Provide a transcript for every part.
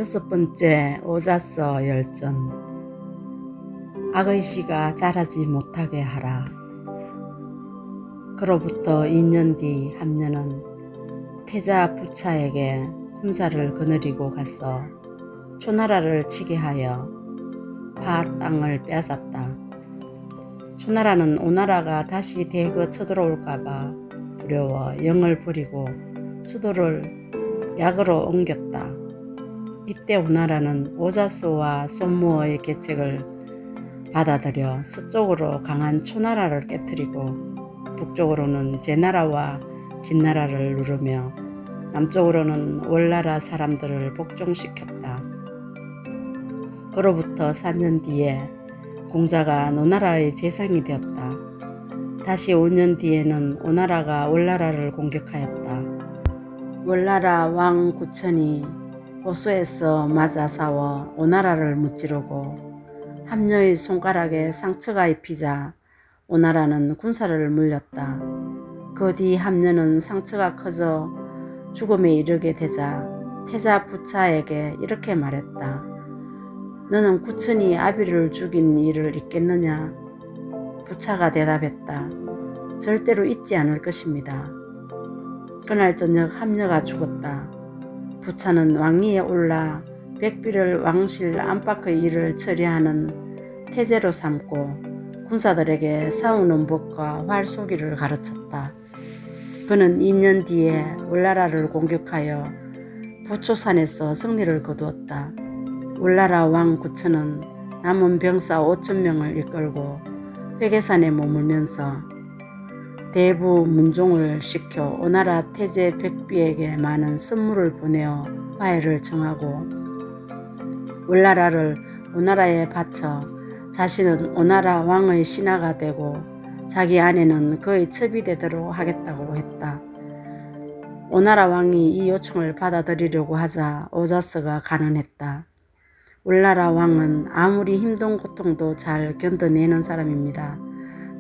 6번째 오자서 열전. 악의 씨가 자라지 못하게 하라. 그로부터 2년 뒤 함녀는 태자 부차에게 군사를 거느리고 가서 초나라를 치게 하여 파 땅을 빼앗았다. 초나라는 오나라가 다시 대거 쳐들어올까봐 두려워 영을 버리고 수도를 약으로 옮겼다. 이때 오나라는 오자스와 손무어의 계책을 받아들여 서쪽으로 강한 초나라를 깨뜨리고 북쪽으로는 제나라와 진나라를 누르며 남쪽으로는 월나라 사람들을 복종시켰다. 그로부터 4년 뒤에 공자가 노나라의 재상이 되었다. 다시 5년 뒤에는 오나라가 월나라를 공격하였다. 월나라 왕 구천이 호수에서 맞아 싸워 오나라를 무찌르고 함녀의 손가락에 상처가 입히자 오나라는 군사를 물렸다. 그 뒤 함녀는 상처가 커져 죽음에 이르게 되자 태자 부차에게 이렇게 말했다. 너는 구천이 아비를 죽인 일을 잊겠느냐? 부차가 대답했다. 절대로 잊지 않을 것입니다. 그날 저녁 함녀가 죽었다. 부차는 왕위에 올라 백비를 왕실 안팎의 일을 처리하는 태제로 삼고 군사들에게 싸우는 법과 활 쏘기를 가르쳤다. 그는 2년 뒤에 월나라를 공격하여 부초산에서 승리를 거두었다. 월나라 왕 구천은 남은 병사 5,000명을 이끌고 회계산에 머물면서 대부 문종을 시켜 오나라 태제 백비에게 많은 선물을 보내어 화해를 청하고 월나라를 오나라에 바쳐 자신은 오나라 왕의 신하가 되고 자기 아내는 그의 첩이 되도록 하겠다고 했다. 오나라 왕이 이 요청을 받아들이려고 하자 오자스가 간언했다. 월나라 왕은 아무리 힘든 고통도 잘 견뎌내는 사람입니다.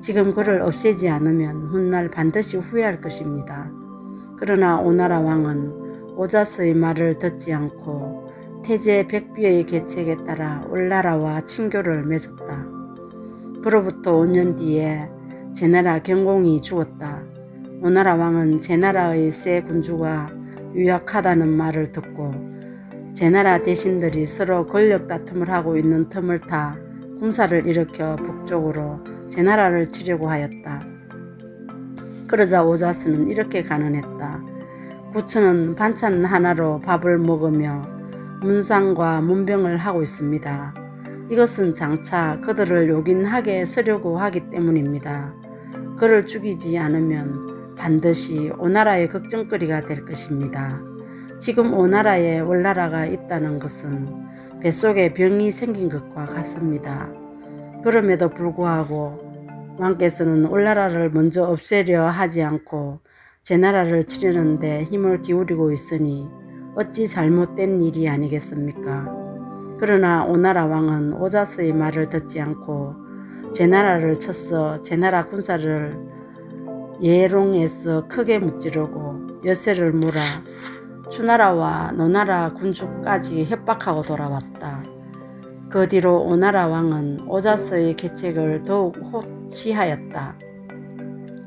지금 그를 없애지 않으면 훗날 반드시 후회할 것입니다. 그러나 오나라 왕은 오자스의 말을 듣지 않고 태제 백비의 계책에 따라 월나라와 친교를 맺었다. 그로부터 5년 뒤에 제나라 경공이 죽었다. 오나라 왕은 제나라의 세 군주가 유약하다는 말을 듣고 제나라 대신들이 서로 권력 다툼을 하고 있는 틈을 타 군사를 일으켜 북쪽으로 제나라를 치려고 하였다. 그러자 오자스는 이렇게 간언했다. 구천은 반찬 하나로 밥을 먹으며 문상과 문병을 하고 있습니다. 이것은 장차 그들을 요긴하게 쓰려고 하기 때문입니다. 그를 죽이지 않으면 반드시 오나라의 걱정거리가 될 것입니다. 지금 오나라에 월나라가 있다는 것은 뱃속에 병이 생긴 것과 같습니다. 그럼에도 불구하고 왕께서는 월나라를 먼저 없애려 하지 않고 제나라를 치려는데 힘을 기울이고 있으니 어찌 잘못된 일이 아니겠습니까? 그러나 오나라 왕은 오자스의 말을 듣지 않고 제나라를 쳐서 제나라 군사를 예롱에서 크게 무찌르고 여세를 몰아 추나라와 노나라 군주까지 협박하고 돌아왔다. 그 뒤로 오나라 왕은 오자스의 계책을 더욱 호치하였다.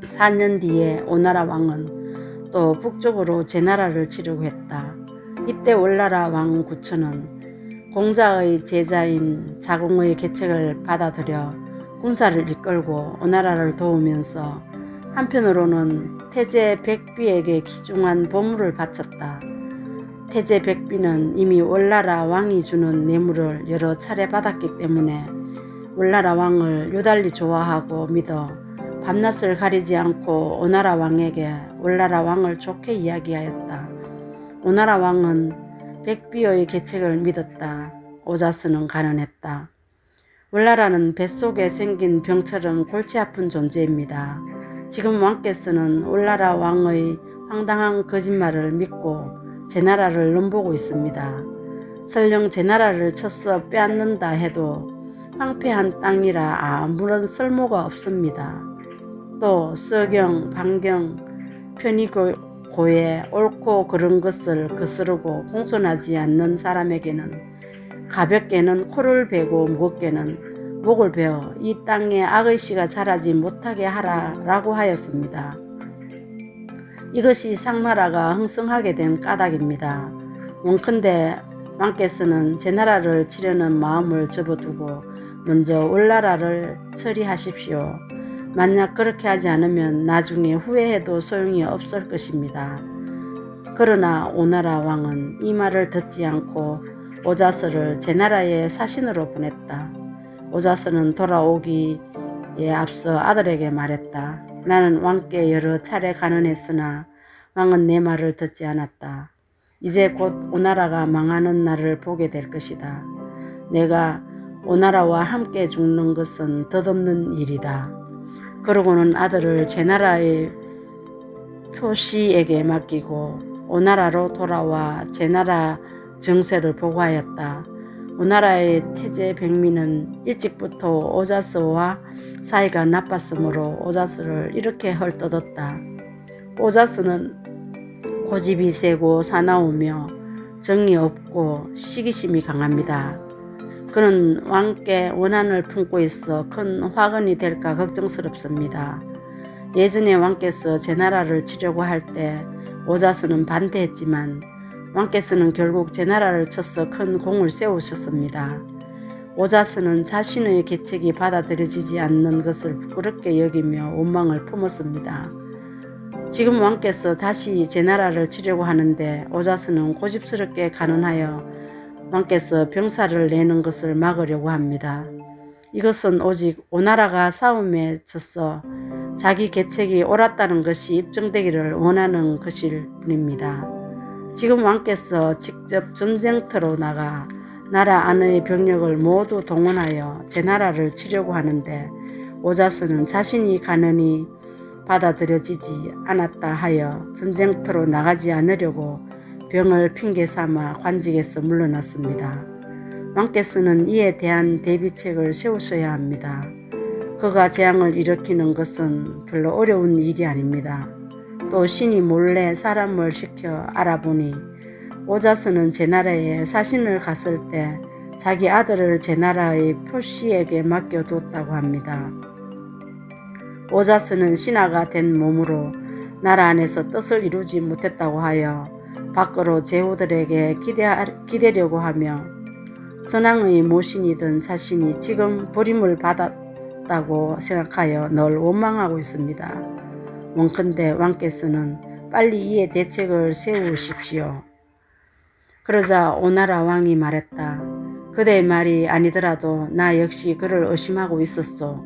4년 뒤에 오나라 왕은 또 북쪽으로 제나라를 치려고 했다. 이때 월나라 왕 구천은 공자의 제자인 자공의 계책을 받아들여 군사를 이끌고 오나라를 도우면서 한편으로는 태제 백비에게 귀중한 보물을 바쳤다. 태제 백비는 이미 월나라 왕이 주는 뇌물을 여러 차례 받았기 때문에 월나라 왕을 유달리 좋아하고 믿어 밤낮을 가리지 않고 오나라 왕에게 월나라 왕을 좋게 이야기하였다. 오나라 왕은 백비의 계책을 믿었다. 오자스는 간언했다. 월나라는 뱃속에 생긴 병처럼 골치 아픈 존재입니다. 지금 왕께서는 월나라 왕의 황당한 거짓말을 믿고 제나라를 넘보고 있습니다. 설령 제나라를 쳐서 빼앗는다 해도 황폐한 땅이라 아무런 쓸모가 없습니다. 또 서경, 반경, 편히 고해 옳고 그른 것을 거스르고 공손하지 않는 사람에게는 가볍게는 코를 베고 무겁게는 목을 베어 이 땅에 악의 씨가 자라지 못하게 하라라고 하였습니다. 이것이 상나라가 흥성하게 된 까닭입니다. 원컨대 왕께서는 제 나라를 치려는 마음을 접어두고 먼저 월나라를 처리하십시오. 만약 그렇게 하지 않으면 나중에 후회해도 소용이 없을 것입니다. 그러나 오나라 왕은 이 말을 듣지 않고 오자스를 제 나라의 사신으로 보냈다. 오자스는 돌아오기에 앞서 아들에게 말했다. 나는 왕께 여러 차례 간언했으나 왕은 내 말을 듣지 않았다. 이제 곧 오나라가 망하는 날을 보게 될 것이다. 내가 오나라와 함께 죽는 것은 덧없는 일이다. 그러고는 아들을 제 나라의 표시에게 맡기고 오나라로 돌아와 제 나라 정세를 보고하였다. 오나라의 태제 백미는 일찍부터 오자스와 사이가 나빴으므로 오자스를 이렇게 헐뜯었다. 오자스는 고집이 세고 사나우며 정이 없고 시기심이 강합니다. 그는 왕께 원한을 품고 있어 큰 화근이 될까 걱정스럽습니다. 예전에 왕께서 제 나라를 치려고 할 때 오자스는 반대했지만 왕께서는 결국 제 나라를 쳐서 큰 공을 세우셨습니다. 오자스는 자신의 계책이 받아들여지지 않는 것을 부끄럽게 여기며 원망을 품었습니다. 지금 왕께서 다시 제 나라를 치려고 하는데 오자스는 고집스럽게 간언하여 왕께서 병사를 내는 것을 막으려고 합니다. 이것은 오직 오나라가 싸움에 져서 자기 계책이 옳았다는 것이 입증되기를 원하는 것일 뿐입니다. 지금 왕께서 직접 전쟁터로 나가 나라 안의 병력을 모두 동원하여 제 나라를 치려고 하는데 오자스는 자신이 간언이 받아들여지지 않았다 하여 전쟁터로 나가지 않으려고 병을 핑계 삼아 관직에서 물러났습니다. 왕께서는 이에 대한 대비책을 세우셔야 합니다. 그가 재앙을 일으키는 것은 별로 어려운 일이 아닙니다. 또 신이 몰래 사람을 시켜 알아보니 오자스는 제 나라에 사신을 갔을 때 자기 아들을 제 나라의 표시에게 맡겨두었다고 합니다. 오자스는 신하가 된 몸으로 나라 안에서 뜻을 이루지 못했다고 하여 밖으로 제후들에게 기대려고 하며 선왕의 모신이던 자신이 지금 버림을 받았다고 생각하여 늘 원망하고 있습니다. 원컨대 왕께서는 빨리 이에 대책을 세우십시오. 그러자 오나라 왕이 말했다. 그대의 말이 아니더라도 나 역시 그를 의심하고 있었소.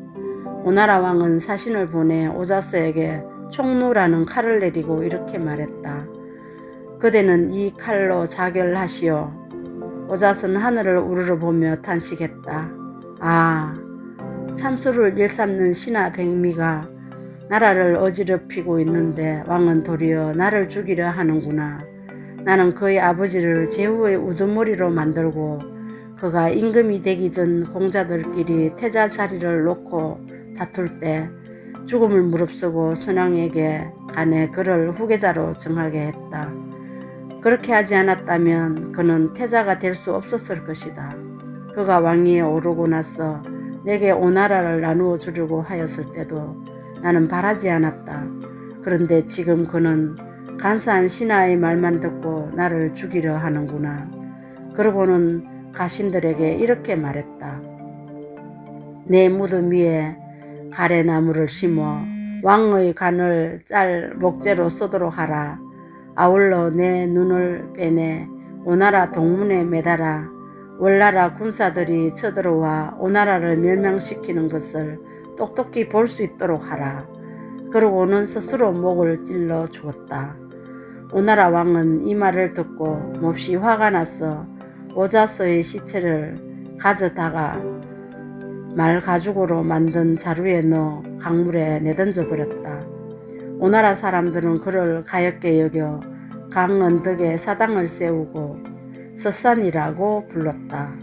오나라 왕은 사신을 보내 오자스에게 총루라는 칼을 내리고 이렇게 말했다. 그대는 이 칼로 자결하시오. 오자스는 하늘을 우러러보며 탄식했다. 아, 참수를 일삼는 신하 백미가 나라를 어지럽히고 있는데 왕은 도리어 나를 죽이려 하는구나. 나는 그의 아버지를 제후의 우두머리로 만들고 그가 임금이 되기 전 공자들끼리 태자 자리를 놓고 다툴 때 죽음을 무릅쓰고 선왕에게 간에 그를 후계자로 정하게 했다. 그렇게 하지 않았다면 그는 태자가 될 수 없었을 것이다. 그가 왕위에 오르고 나서 내게 오나라를 나누어 주려고 하였을 때도 나는 바라지 않았다. 그런데 지금 그는 간사한 신하의 말만 듣고 나를 죽이려 하는구나. 그러고는 가신들에게 이렇게 말했다. 내 무덤 위에 가래나무를 심어 왕의 간을 짤 목재로 쓰도록 하라. 아울러 내 눈을 빼내 오나라 동문에 매달아 월나라 군사들이 쳐들어와 오나라를 멸망시키는 것을 똑똑히 볼 수 있도록 하라. 그러고는 스스로 목을 찔러 죽었다. 오나라 왕은 이 말을 듣고 몹시 화가 나서 오자스의 시체를 가져다가 말 가죽으로 만든 자루에 넣어 강물에 내던져 버렸다. 오나라 사람들은 그를 가엾게 여겨 강 언덕에 사당을 세우고 서산이라고 불렀다.